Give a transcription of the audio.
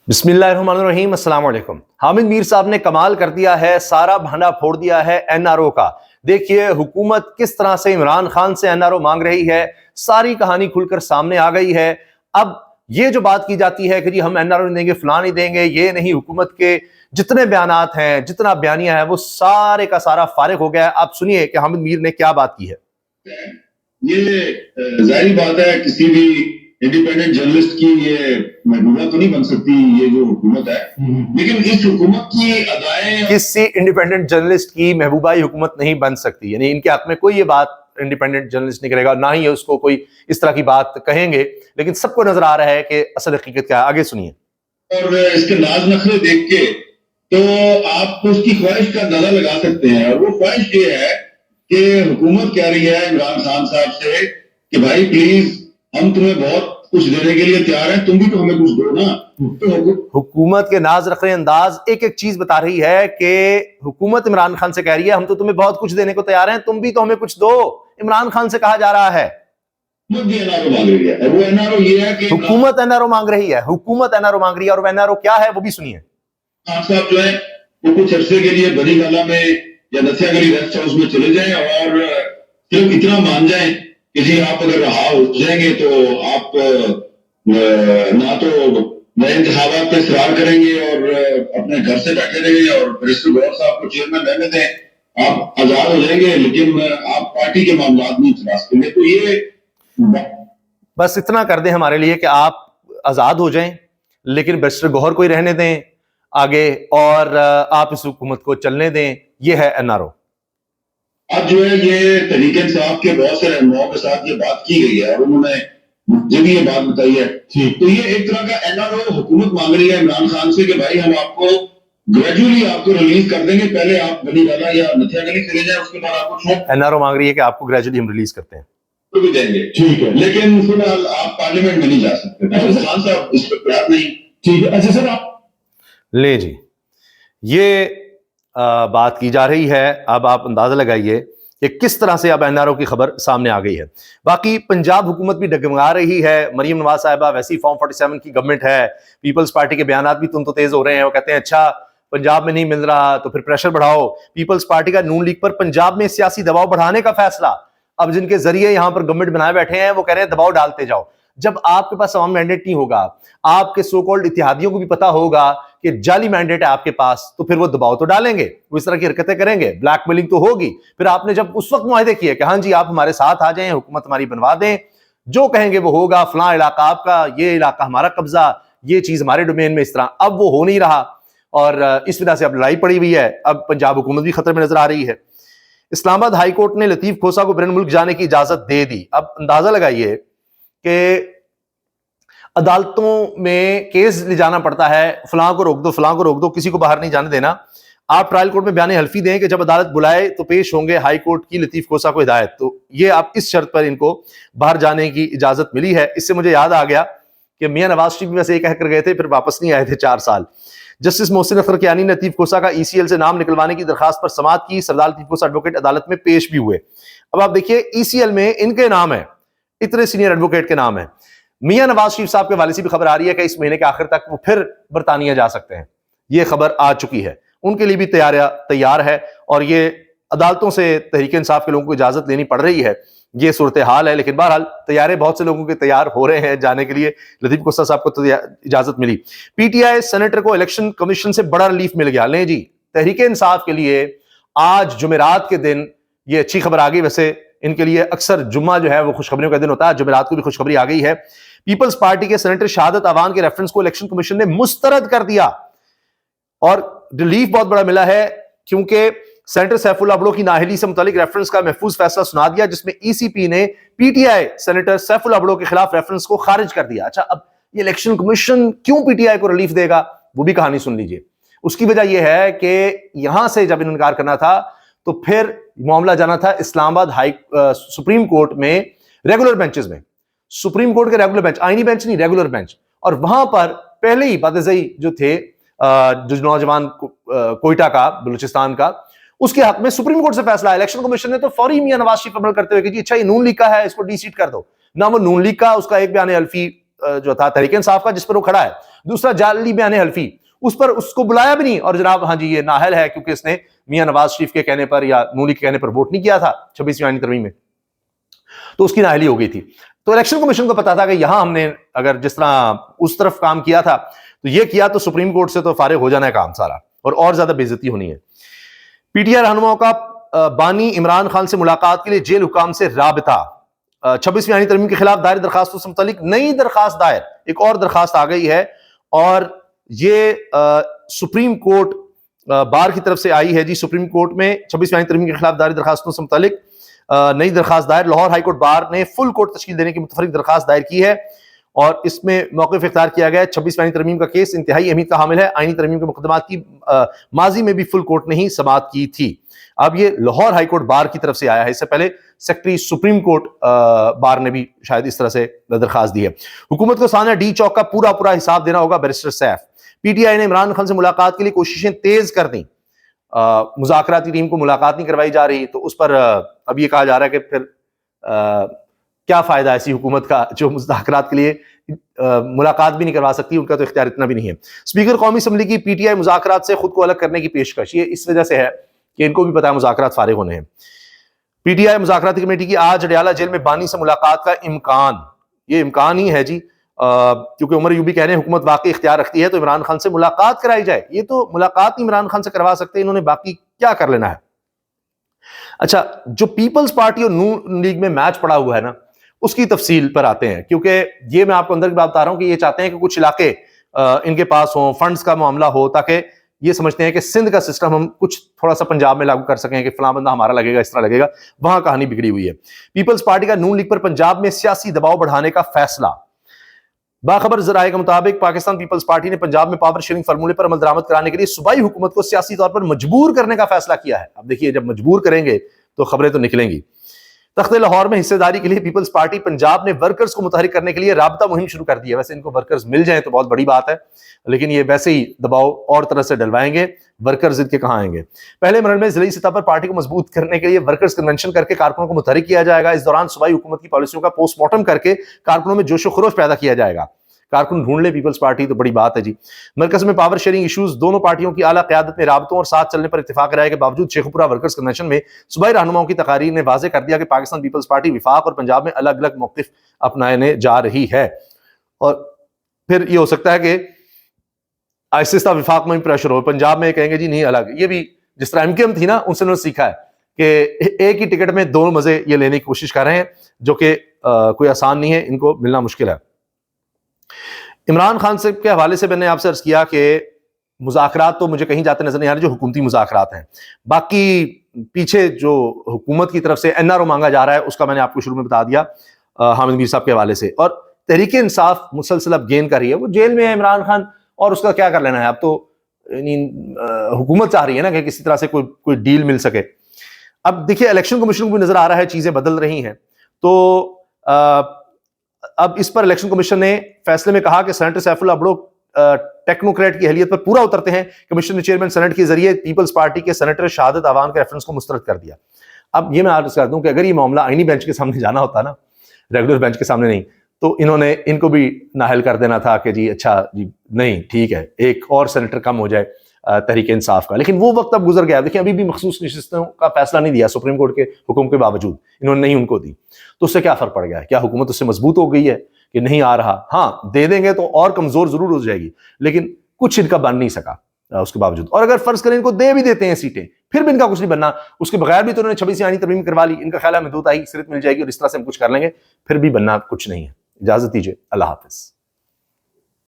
बिस्मिल्लाहिर्रहमानिर्रहीम, अस्सलाम वालेकुम। हामिद मीर साहब ने कमाल कर दिया है, सारा भांडा फोड़ दिया है एनआरओ का। देखिए हुकूमत किस तरह से इमरान खान से एनआरओ मांग रही है, सारी कहानी खुलकर सामने आ गई है। अब ये जो बात की जाती है कि जी हम एनआरओ नहीं देंगे, फलां नहीं देंगे, ये नहीं, हुकूमत के जितने बयानात हैं, जितना बयानिया है, वो सारे का सारा फारिग हो गया है। आप सुनिए कि हामिद मीर ने क्या बात की है। ये जाहिर बात है, किसी भी इंडिपेंडेंट जर्नलिस्ट की ये महबूबा तो नहीं बन सकती ये जो हुकूमत है, लेकिन इस हुकूमत की अदाएं किसी इंडिपेंडेंट जर्नलिस्ट की महबूबाई हुकूमत नहीं बन सकती, यानी इनके हक में कोई ये बात इंडिपेंडेंट जर्नलिस्ट नहीं करेगा, ना ही उसको कोई इस तरह की बात कहेंगे। लेकिन सबको नजर आ रहा है कि असल हकीकत क्या है। आगे सुनिए। और इसके नाज नखरे देख के तो आप उसकी ख्वाहिश का अंदाजा लगा सकते हैं, और वो ख्वाहिश ये है कि हुकूमत कह रही है इमरान खान साहब से कि भाई प्लीज हम तुम्हें बहुत कुछ देने के लिए तैयार हैं, तुम भी तो हमें कुछ दो ना। तो हुकूमत के नाज रखने अंदाज एक एक चीज बता रही है कि हुकूमत इमरान खान से कह रही है हम तो तुम्हें बहुत कुछ देने को तैयार हैं, तुम भी तो हमें कुछ दो। इमरान खान से कहा जा रहा है एनआरओ मांग रही है, वो एनआरओ ये है कि हुकूमत एनआरओ मांग रही है, हुकूमत एनआरओ मांग रही है। और वो एनआरओ क्या है वो भी सुनिए। खान साहब जो है वो कुछ अरसे के लिए बड़ी गाला में या नथिया गली रेस्ट हाउस में चले जाएं और सिर्फ इतना मान जाएं कि जी आप अगर रहा हो जाएंगे तो आप ना तो नए इंतखाबात पे इसरार करेंगे और अपने घर से बैठे रहेंगे और बैरिस्टर गौहर साहब को चेयरमैन रहने दें, आप आजाद हो जाएंगे, लेकिन आप पार्टी के मामला नहीं चला सकेंगे। तो ये बस इतना कर दें हमारे लिए कि आप आजाद हो जाएं, लेकिन बैरिस्टर गौहर को ही रहने दें आगे, और आप इस हुकूमत को चलने दें। ये है एनआरओ। अब जो है ये तहरीक इंसाफ के बहुत से रहनुमाओं के साथ ये बात की गई है और उन्होंने मुझे भी ये बात बताई है। तो ये एक तरह का एनआरओ हुकूमत मांग रही है इमरान खान से कि भाई हम आपको ग्रेजुअली आपको रिलीज कर देंगे, पहले आप बनी वाला या नथिया गली चले जाए, उसके बाद आपको एनआरओ मांग रही है कि आपको ग्रेजुअली हम रिलीज करते हैं, तो भी देंगे, ठीक है, लेकिन फिलहाल आप पार्लियामेंट में नहीं जा सकते। खान साहब इस पर तैयार नहीं। ठीक है, अच्छा सर आप ले जी, ये बात की जा रही है। अब आप अंदाजा लगाइए कि किस तरह से अब एनआरओ की खबर सामने आ गई है। बाकी पंजाब हुकूमत भी डगमगा रही है। मरीम नवाज साहिबा, वैसे ही फॉर्म 47 की गवर्नमेंट है, पीपल्स पार्टी के बयान भी तुम तो तेज हो रहे हैं। वो कहते हैं अच्छा पंजाब में नहीं मिल रहा तो फिर प्रेशर बढ़ाओ। पीपल्स पार्टी का नून लीग पर पंजाब में सियासी दबाव बढ़ाने का फैसला। अब जिनके जरिए यहां पर गवर्नमेंट बनाए बैठे हैं वो कह रहे हैं दबाव डालते जाओ। जब आपके पास अवाम मैंडेट नहीं होगा, आपके सो कॉल्ड इत्तेहादियों को भी पता होगा कि जाली मैंडेट है आपके पास, तो फिर वो दबाव तो डालेंगे, वो इस तरह की हरकतें करेंगे, ब्लैकमेलिंग तो होगी। फिर आपने जब उस वक्त मुआहदे किए कि हाँ जी आप हमारे साथ आ जाएं, हुकूमत हमारी बनवा दें, जो कहेंगे वो होगा, फलां इलाका आपका, ये इलाका हमारा कब्जा, ये चीज हमारे डोमेन में, इस तरह अब वो हो नहीं रहा और इस वजह से अब लड़ाई पड़ी हुई है। अब पंजाब हुकूमत भी खतरे में नजर आ रही है। इस्लामाबाद हाई कोर्ट ने लतीफ खोसा को बैरून मुल्क जाने की इजाजत दे दी। अब अंदाजा लगाइए कि अदालतों में केस ले जाना पड़ता है, फलां को रोक दो, फलां को रोक दो, किसी को बाहर नहीं जाने देना। आप ट्रायल कोर्ट में बयान हल्फी दें कि जब अदालत बुलाए तो पेश होंगे, हाई कोर्ट की लतीफ खोसा को हिदायत। तो ये आप इस शर्त पर इनको बाहर जाने की इजाजत मिली है। इससे मुझे याद आ गया कि मियां नवाज शरीफ भी वैसे ये कहकर गए थे, फिर वापस नहीं आए थे 4 साल। जस्टिस मोहसिन अख्तर कियानी ने लतीफ खोसा का ईसीएल से नाम निकलवाने की दरखास्त पर समाअत की। सरदार लतीफ खोसा एडवोकेट अदालत में पेश भी हुए। अब आप देखिए ईसीएल में इनके नाम है, इतने सीनियर एडवोकेट के नाम है। मियां नवाज शरीफ साहब के वाले से भी खबर आ रही है कि इस महीने के आखिर तक वो फिर बरतानिया जा सकते हैं। ये खबर आ चुकी है, उनके लिए भी तैयार है और ये अदालतों से तहरीक इंसाफ के लोगों को इजाजत लेनी पड़ रही है। ये सूरत हाल है, लेकिन बहरहाल तैयारे बहुत से लोगों के तैयार हो रहे हैं जाने के लिए। लतीफ खोसा साहब को तो इजाजत मिली। पीटीआई सेनेटर को इलेक्शन कमीशन से बड़ा रिलीफ मिल गया। ले जी, तहरीक इंसाफ के लिए आज जुमेरात के दिन ये अच्छी खबर आ गई। वैसे इनके लिए अक्सर जुम्मा जो है वो खुशखबरियों का दिन होता है, जुमेरात को भी खुशखबरी आ गई है। पीपल्स पार्टी के सेनेटर शहादत अवान के रेफरेंस को इलेक्शन कमीशन ने मुस्तरद कर दिया और रिलीफ बहुत बड़ा मिला है, क्योंकि सेनेटर सैफुल्लाह अबड़ो की नाअहली से मुतालिक रेफरेंस का महफूज फैसला सुना दिया, जिसमें ईसीपी ने पीटीआई सेनेटर सैफुल्लाह अबड़ो के खिलाफ रेफरेंस को खारिज कर दिया। अच्छा, अब ये इलेक्शन कमीशन क्यों पीटीआई को रिलीफ देगा, वो भी कहानी सुन लीजिए। उसकी वजह यह है कि यहां से जब इनकार करना था तो फिर मामला जाना था इस्लामाबाद सुप्रीम कोर्ट में रेगुलर बेंचेस में। सुप्रीम कोर्ट के रेगुलर बेंच, आईनी बेंच नहीं, रेगुलर बेंच। और वहां पर पहले ही बादशाही जो थे, जो नौजवान कोयटा का, बलूचिस्तान का, उसके हक में सुप्रीम कोर्ट से फैसला। इलेक्शन कमीशन ने तो फौरी मियां नवाज शरीफ अमल करते हुए कि जी अच्छा ये नून लीग का है, इसको डी सीट कर दो। ना वो नून लीग का, उसका एक बयान हल्फी जो था तहरीक इंसाफ का, जिस पर वो खड़ा है, दूसरा जाली बयान हल्फी, उस पर उसको बुलाया भी नहीं, और जनाब हाँ जी ये नाहल है क्योंकि इसने मियां नवाज शरीफ के कहने पर या नून लीग के कहने पर वोट नहीं किया था 26वीं आईनी तरमीम में, तो उसकी नाहली हो गई थी। तो इलेक्शन कमीशन को पता था कि यहां हमने अगर जिस तरह उस तरफ काम किया था तो ये किया तो सुप्रीम कोर्ट से तो फारिग हो जाना है काम सारा, और ज्यादा बेइज्जती होनी है। पीटीआई रहनुमाओं का बानी इमरान खान से मुलाकात के लिए जेल हुकाम से राबता, 26वीं आईनी तरमीम के खिलाफ दायर दरखास्तों से मुतालिक नई दरखास्त दायर, एक और दरखास्त आ गई है, और ये सुप्रीम कोर्ट बार की तरफ से आई है जी। सुप्रीम कोर्ट में 26वीं आईनी तरमीम के खिलाफ दायर दरखास्तों से मुतालिक नई दरखास्त दायर, लाहौर हाईकोर्ट बार ने फुल कोर्ट तश्कील देने की मुतफरिक दरखास्त दायर की है, और इसमें मौक़िफ़ इख्तियार किया गया है 26वीं आईनी तरमीम का केस इंतहाई अहमियत का हामिल है। आईनी तरमीम के मुकदमात की माजी में भी फुल कोर्ट ने ही समाअत की थी। अब ये लाहौर हाईकोर्ट बार की तरफ से आया है, इससे पहले सेक्रेटरी सुप्रीम कोर्ट बार ने भी शायद इस तरह से दरखास्त दी है। हुकूमत को साना डी चौक का पूरा हिसाब देना होगा, बैरिस्टर सैफ। पीटीआई ने इमरान खान से मुलाकात के लिए कोशिशें तेज कर दी, मुज़ाकराती टीम को मुलाकात नहीं करवाई जा रही, तो उस पर अब ये कहा जा रहा है कि फिर क्या फायदा ऐसी हुकूमत का जो मुज़ाकरात के लिए मुलाकात भी नहीं करवा सकती, उनका तो इख्तियार इतना भी नहीं है। स्पीकर कौमी असम्बली की पीटीआई मुज़ाकरात से खुद को अलग करने की पेशकश, ये इस वजह से है कि इनको भी पता है मुज़ाकरात फारिग होने हैं। पीटीआई मुज़ाकराती कमेटी की आज अडयाला जेल में बानी से मुलाकात का इम्कान, ये इम्कान ही है जी, क्योंकि उमर यूबी कह रहे हैं हुकूमत वाकई इख्तियार रखती है तो इमरान खान से मुलाकात कराई जाए। ये तो मुलाकात इमरान खान से करवा सकते हैं, इन्होंने बाकी क्या कर लेना है। अच्छा, जो पीपल्स पार्टी और नून लीग में मैच पड़ा हुआ है ना, उसकी तफसील पर आते हैं, क्योंकि ये मैं आपको अंदर की बात बता रहा हूं कि ये चाहते हैं कि कुछ इलाके इनके पास हो, फंड्स का मामला हो, ताकि ये समझते हैं कि सिंध का सिस्टम हम कुछ थोड़ा सा पंजाब में लागू कर सकें कि फलां बंदा हमारा लगेगा, इस तरह लगेगा। वहां कहानी बिगड़ी हुई है। पीपल्स पार्टी का नून लीग पर पंजाब में सियासी दबाव बढ़ाने का फैसला। बाखबर जराये के मुताबिक पाकिस्तान पीपल्स पार्टी ने पंजाब में पावर शेयरिंग फार्मूले पर अमल दरामद कराने के लिए सूबाई हुकूमत को सियासी तौर पर मजबूर करने का फैसला किया है। अब देखिए, जब मजबूर करेंगे तो खबरें तो निकलेंगी। तख्ते लाहौर में हिस्सेदारी के लिए पीपल्स पार्टी पंजाब ने वर्कर्स को मुतहरिक करने के लिए राबता मुहिम शुरू कर दी है। वैसे इनको वर्कर्स मिल जाए तो बहुत बड़ी बात है, लेकिन ये वैसे ही दबाव और तरह से डलवाएंगे, वर्कर्स इनके कहां आएंगे। पहले मरहले में जिले सतह पर पार्टी को मजबूत करने के लिए वर्कर्स कन्वेंशन करके कारकुनों को मुतहरिक किया जाएगा। इस दौरान सूबाई हुकूमत की पॉलिसियों का पोस्टमार्टम करके कारकुनों में जोशो खरोश पैदा किया जाएगा। कारकुन ढूंढ ले पीपल्स पार्टी, तो बड़ी बात है जी। मरकज में पावर शेयरिंग इश्यूज, दोनों पार्टियों की आला क़यादत में राबतों और साथ चलने पर इत्तेफाक राय के बावजूद शेखुपुरा वर्कर्स कन्वेंशन में सूबाई रहनुमाओं की तकारीर ने वाज़ेह कर दिया कि पाकिस्तान पीपल्स पार्टी विफाक और पंजाब में अलग अलग मौक़िफ़ अपनाने जा रही है। और फिर ये हो सकता है कि आहिस्ता विफाक में भी प्रेशर हो, पंजाब में कहेंगे जी नहीं अलग। ये भी जिस तरह एमकेएम थी ना, उनसे उन्होंने सीखा है कि एक ही टिकट में दोनों मजे ये लेने की कोशिश कर रहे हैं, जो कि कोई आसान नहीं है, इनको मिलना मुश्किल है। इमरान खान से के हवाले से मैंने आपसे अर्ज किया कि मुज़ाकरात तो मुझे कहीं जाते नजर नहीं आ रहे, जो हुकूमती मुज़ाकरात हैं। बाकी पीछे जो हुकूमत की तरफ से एनआरओ मांगा जा रहा है, उसका मैंने आपको शुरू में बता दिया हामिद मीर साहब के हवाले से। और तहरीक इंसाफ मुसलसल अब गेन कर रही है, वो जेल में है इमरान खान, और उसका क्या कर लेना है। अब तो हुकूमत चाह रही है ना कि किसी तरह से कोई डील मिल सके। अब देखिए, इलेक्शन कमीशन को भी नजर आ रहा है चीजें बदल रही हैं, तो अब इस पर इलेक्शन कमीशन ने फैसले में कहा कि सेनेटर सैफुल्लाह अब्ड़ो टेक्नोक्रेट की हैसियत पर पूरा उतरते हैं। कमीशन ने चेयरमैन सेनेट के जरिए पीपल्स पार्टी के सेनेटर शहादत अवान के रेफरेंस को मुस्तरद कर दिया। अब ये मैं अर्ज कर दूं कि अगर ये मामला आईनी बेंच के सामने जाना होता ना, रेगुलर बेंच के सामने नहीं, तो इन्होंने इनको भी नाहल कर देना था कि जी अच्छा जी नहीं ठीक है, एक और सेनेटर कम हो जाए तहरीक इंसाफ का। लेकिन वो वक्त अब गुजर गया। देखिए, अभी भी मखसूस नशिस्तों का फैसला नहीं दिया सुप्रीम कोर्ट के हुक्म के बावजूद, इन्होंने नहीं उनको दी, तो उससे क्या फर्क पड़ गया है? क्या हुकूमत उससे मजबूत हो गई है कि नहीं आ रहा? हाँ, दे देंगे तो और कमजोर जरूर हो जाएगी, लेकिन कुछ इनका बन नहीं सका उसके बावजूद। और अगर फर्ज करें इनको दे भी देते हैं सीटें, फिर भी इनका कुछ नहीं बनना। उसके बगैर भी तो उन्होंने 26 आईनी तरमीम करवा ली, इनका ख्याल है महदूद आई सिरत मिल जाएगी और इस तरह से हम कुछ कर लेंगे, फिर भी बनना कुछ नहीं है। इजाजत दीजिए, अल्लाह हाफिज।